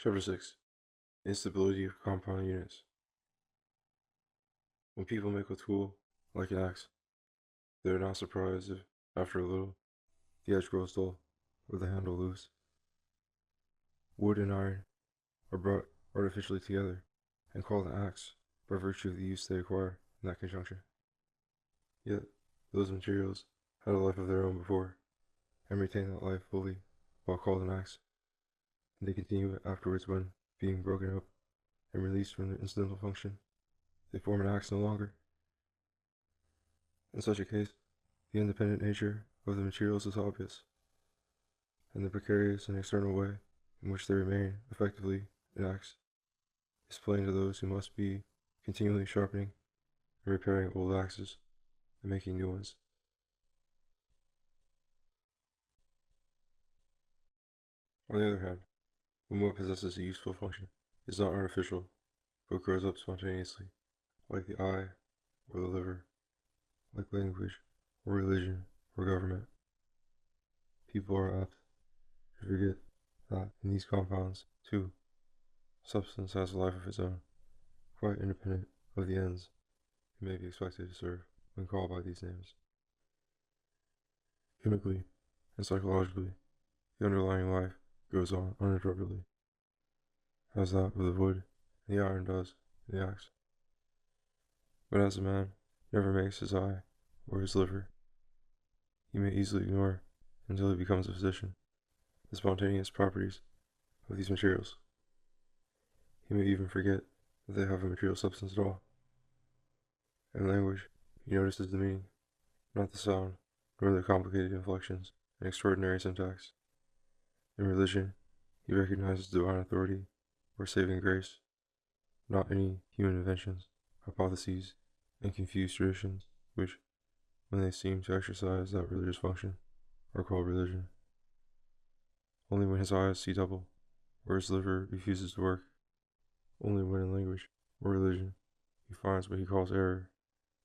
Chapter 6. Instability of compound units. When people make a tool, like an axe, they are not surprised if, after a little, the edge grows dull, or the handle loose. Wood and iron are brought artificially together, and called an axe by virtue of the use they acquire in that conjunction. Yet, those materials had a life of their own before, and retain that life fully while called an axe, and they continue it afterwards when, being broken up and released from their incidental function, they form an axe no longer. In such a case, the independent nature of the materials is obvious, and the precarious and external way in which they remain effectively an axe is plain to those who must be continually sharpening and repairing old axes and making new ones. On the other hand, when what possesses a useful function is not artificial, but grows up spontaneously, like the eye or the liver, like language or religion or government, people are apt to forget that in these compounds, too, substance has a life of its own, quite independent of the ends it may be expected to serve when called by these names. Chemically and psychologically, the underlying life goes on uninterruptedly, as that of the wood and the iron does in the axe. But as a man never makes his eye or his liver, he may easily ignore, until he becomes a physician, the spontaneous properties of these materials. He may even forget that they have a material substance at all. In language, he notices the meaning, not the sound, nor the complicated inflections and extraordinary syntax. In religion, he recognizes divine authority or saving grace, not any human inventions, hypotheses, and confused traditions, which, when they seem to exercise that religious function, are called religion. Only when his eyes see double, or his liver refuses to work, only when in language or religion he finds what he calls error,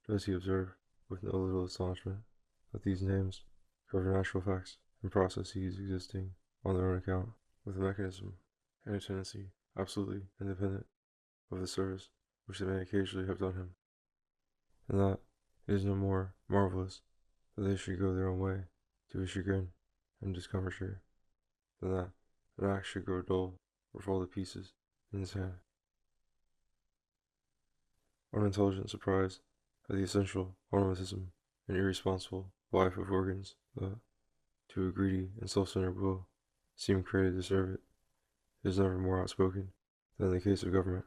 does he observe, with no little astonishment, that these names cover natural facts and processes existing on their own account, with a mechanism and a tendency absolutely independent of the service which they may occasionally have done him, and that it is no more marvelous that they should go their own way to his chagrin and discomfiture than that an axe should grow dull or fall to pieces in his hand. Unintelligent surprise at the essential automatism and irresponsible life of organs that, to a greedy and self-centered will, seem created to serve it, is never more outspoken than in the case of government.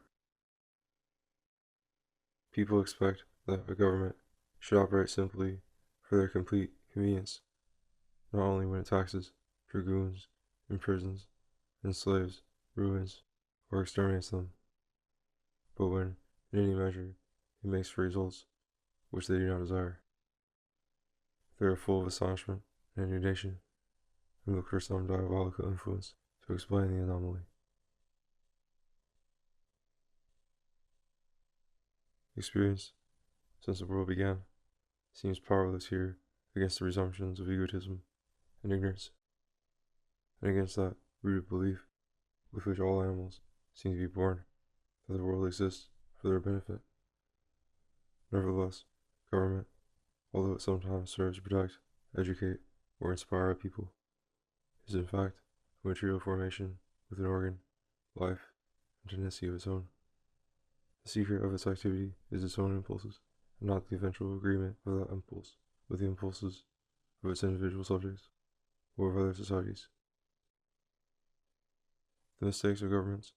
People expect that a government should operate simply for their complete convenience, not only when it taxes, dragoons, imprisons, enslaves, ruins, or exterminates them, but when, in any measure, it makes for results which they do not desire. They are full of astonishment and indignation, and look for some diabolical influence to explain the anomaly. Experience, since the world began, seems powerless here against the resumptions of egotism and ignorance, and against that rooted belief with which all animals seem to be born, that the world exists for their benefit. Nevertheless, government, although it sometimes serves to protect, educate, or inspire a people, is in fact a material formation with an organ, life, and tendency of its own. The secret of its activity is its own impulses, and not the eventual agreement of that impulse with the impulses of its individual subjects, or of other societies. The mistakes of governments,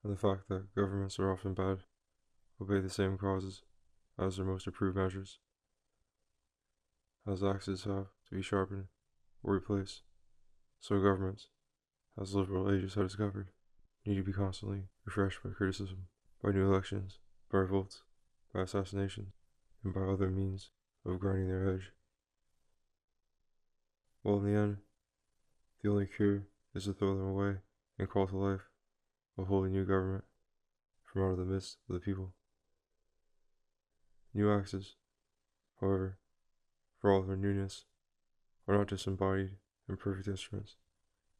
and the fact that governments are often bad, obey the same causes as their most approved measures. As axes have to be sharpened or replaced, so governments, as liberal ages have discovered, need to be constantly refreshed by criticism, by new elections, by revolts, by assassinations, and by other means of grinding their edge. While in the end, the only cure is to throw them away and call to life a wholly new government from out of the midst of the people. New axes, however, for all their newness, are not disembodied and perfect instruments,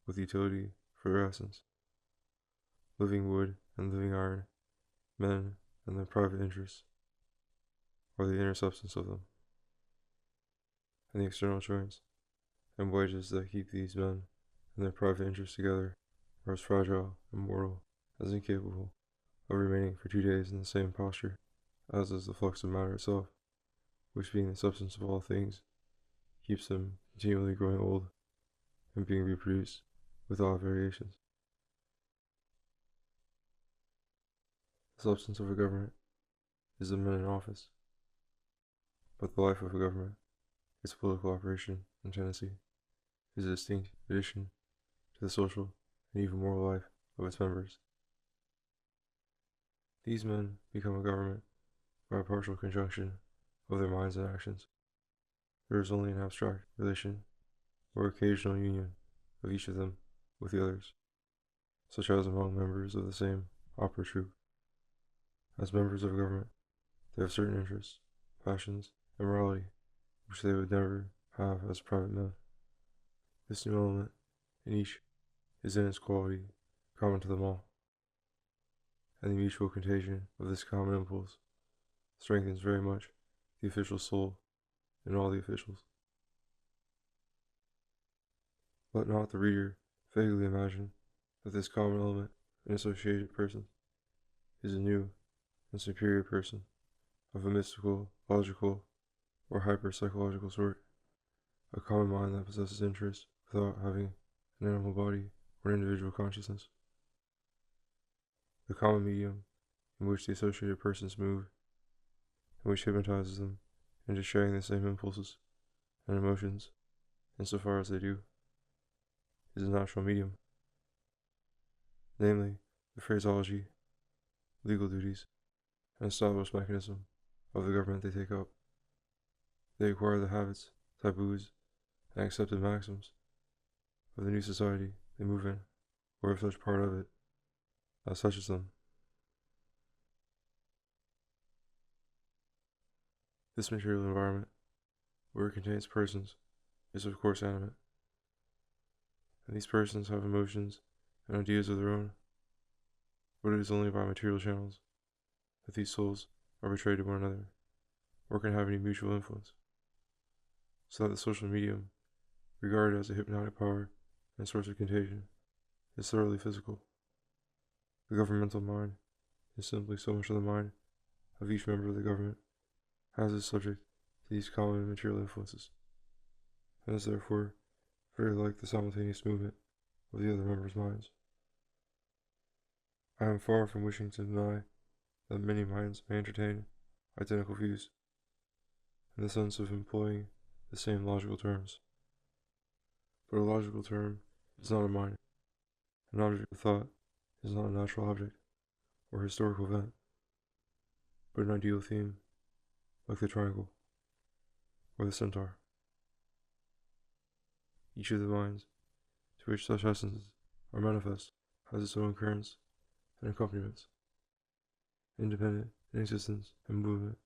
with utility for their essence. living wood and living iron, men and their private interests, or the inner substance of them, and the external joints and wedges that keep these men and their private interests together are as fragile and mortal as incapable of remaining for 2 days in the same posture, as is the flux of matter itself, which being the substance of all things, keeps them continually growing old and being reproduced without variations. The substance of a government is the men in office, but the life of a government, its political operation and tendency, is a distinct addition to the social and even moral life of its members. These men become a government by a partial conjunction of their minds and actions. There is only an abstract relation or occasional union of each of them with the others, such as among members of the same opera troupe. As members of a government, they have certain interests, passions, and morality which they would never have as private men. This new element in each is in its quality common to them all, and the mutual contagion of this common impulse strengthens very much the official soul in all the officials. Let not the reader vaguely imagine that this common element in associated persons is a new and superior person of a mystical, logical, or hyper-psychological sort, a common mind that possesses interest without having an animal body or an individual consciousness. The common medium in which the associated persons move, and which hypnotizes them into sharing the same impulses and emotions, insofar as they do, is a natural medium, namely, the phraseology, legal duties, and established mechanism of the government they take up. They acquire the habits, taboos, and accepted maxims of the new society they move in, or of such part of it as touches them. This material environment, where it contains persons, is of course animate, and these persons have emotions and ideas of their own, but it is only by material channels that these souls are betrayed to one another, or can have any mutual influence, so that the social medium, regarded as a hypnotic power and source of contagion, is thoroughly physical. The governmental mind is simply so much of the mind of each member of the government as is subject to these common material influences, and is therefore very like the simultaneous movement of the other members' minds. I am far from wishing to deny that many minds may entertain identical views, in the sense of employing the same logical terms. But a logical term is not a mind. An object of thought is not a natural object or historical event, but an ideal theme, like the triangle or the centaur. Each of the minds to which such essences are manifest has its own currents and accompaniments, independent in existence and movement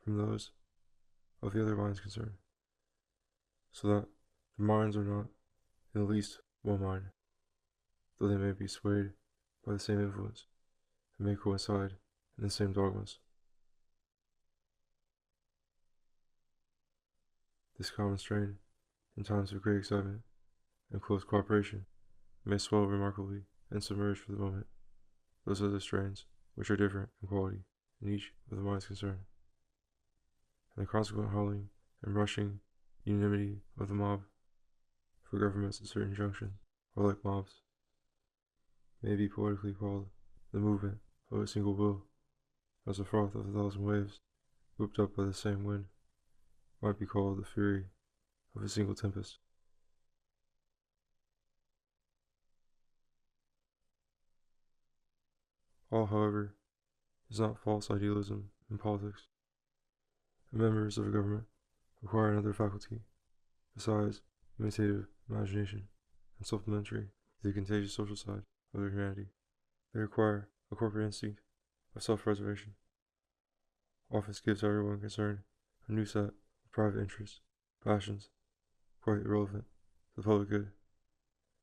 from those of the other minds concerned, so that the minds are not in the least one mind, though they may be swayed by the same influence and may coincide in the same dogmas. This common strain, in times of great excitement and close cooperation, may swell remarkably and submerge for the moment those other strains which are different in quality in each of the minds concerned, and the consequent howling and rushing unanimity of the mob, for governments at certain junctions are like mobs, may be poetically called the movement of a single will, as the froth of 1,000 waves whooped up by the same wind might be called the fury of a single tempest. All, however, is not false idealism in politics. The members of a government acquire another faculty, besides imitative imagination, and supplementary to the contagious social side of their humanity. They acquire a corporate instinct of self-preservation. Office gives everyone concerned a new set of private interests, passions, quite irrelevant to the public good,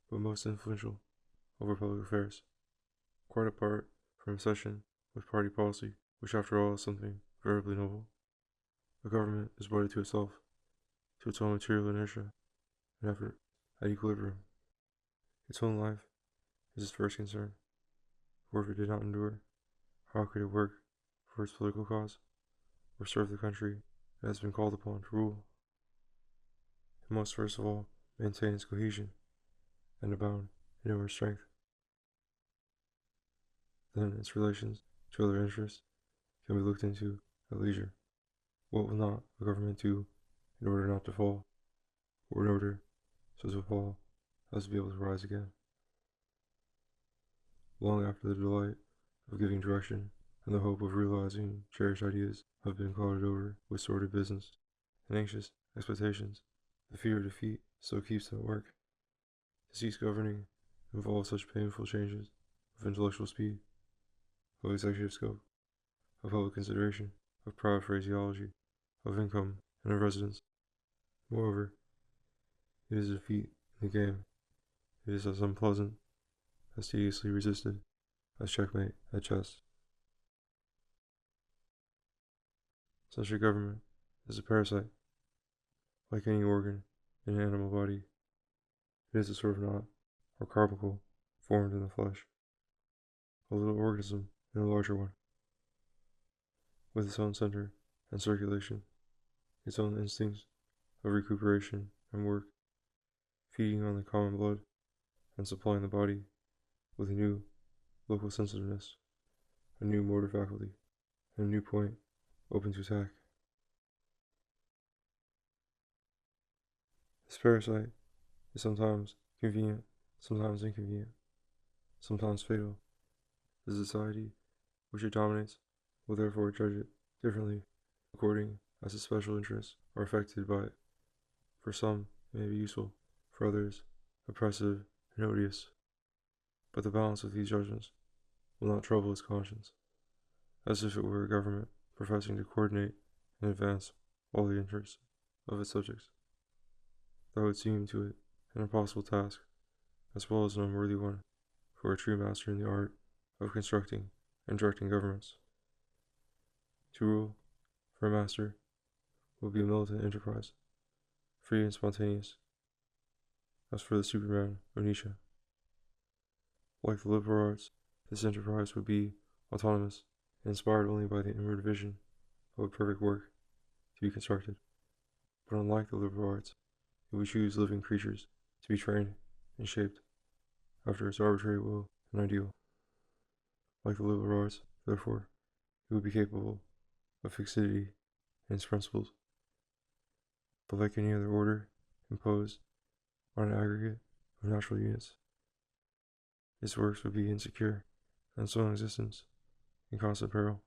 but most influential over public affairs. quite apart from obsession with party policy, which after all is something veritably noble. A government is wedded to itself, to its own material inertia and effort at equilibrium. Its own life is its first concern, for if it did not endure, how could it work for its political cause, or serve the country it has been called upon to rule? It must first of all maintain its cohesion and abound in inward strength. Then its relations to other interests can be looked into at leisure. What will not a government do in order not to fall, or in order so to fall as to be able to rise again? Long after the delight of giving direction and the hope of realizing cherished ideas have been clouded over with sordid business and anxious expectations, the fear of defeat still keeps them at work. To cease governing involves such painful changes of intellectual speed, of executive scope, of public consideration, of proud phraseology, of income, and of residence. Moreover, it is a defeat in the game. It is as unpleasant, as tediously resisted, as checkmate at chess. Such a government is a parasite. Like any organ in an animal body, it is a sort of knot, or carbuncle, formed in the flesh. A little organism in a larger one, with its own center and circulation, its own instincts of recuperation and work, feeding on the common blood and supplying the body with a new local sensitiveness, a new motor faculty, and a new point open to attack. This parasite is sometimes convenient, sometimes inconvenient, sometimes fatal. The society which it dominates will therefore judge it differently according as its special interests are affected by it. For some it may be useful, for others oppressive and odious. But the balance of these judgments will not trouble its conscience, as if it were a government professing to coordinate and advance all the interests of its subjects. That would seem to it an impossible task, as well as an unworthy one, for a true master in the art of constructing and directing governments. To rule, for a master, will be a militant enterprise, free and spontaneous, as for the Superman of Nietzsche. Like the liberal arts, this enterprise would be autonomous and inspired only by the inward vision of a perfect work to be constructed. But unlike the liberal arts, it would choose living creatures to be trained and shaped after its arbitrary will and ideal. Like the liberal arts, therefore, it would be capable of fixity in its principles. But like any other order imposed on an aggregate of natural units, its works would be insecure and its own existence in constant peril.